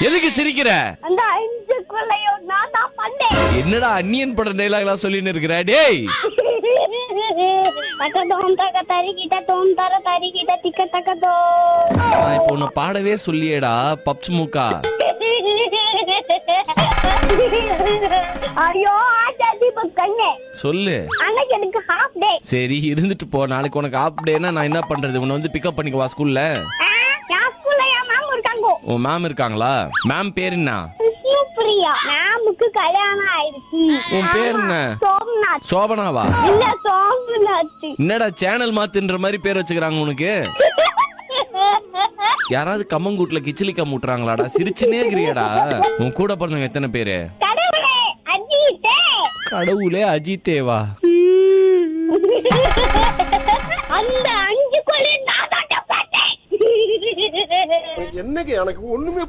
எதுக்கு சிரிக்கிற? அந்த 5 கொலையும் நான் தான் பண்ணேன். என்னடா அன்னியன் பட டைலாக்லாம் சொல்லின்னு இருக்கிற? டேய் தக்கதோம் தக்க தரிக்கிட்ட தோம் தர தரிக்கிட்ட திக்க தக்கதோ. நான் இப்போ உன்னை பாடவே சொல்லியேடா பப்ஸ் மூக்கா. ஐயோ ஆச்சா தீபக் கண்ணே சொல்லு. அன்னைக்கு எனக்கு ஹாஃப் டே. சரி இருந்துட்டு போ. நாளைக்கு உனக்கு ஆஃப் டேனா நான் என்ன பண்றது? உன்னை வந்து பிக்கப் பண்ணிக்கவா ஸ்கூல்ல? நான் ஸ்கூல்ல என் மேம் இருக்காங்க. உன் மேம் இருக்காங்களா? மேம் பேர் என்ன? பிரியா. மேமுக்கு கல்யாணம் ஆயிடுச்சு. உன் பேர் என்ன? சோம்நாத். சோபனாவா? இல்ல சோம்நாத். என்னடா சேனல் மாத்துன்ற மாதிரி பேர் வச்சுக்கிறாங்க உனக்கு? யாராவது கம்மங்கூட்ல கிச்சிலி கம்முட்டுறாங்களாடா? சிரிச்சுனே இருக்கிறியாடா? உன் கூட பிறந்தவங்க எத்தனை பேரு? கடவுளே அஜித்தே. கடவுளே அஜித்தேவா? அந்த 5 கொலை நான் தான் பார்த்தேன். என்னங்க எனக்கு ஒண்ணுமே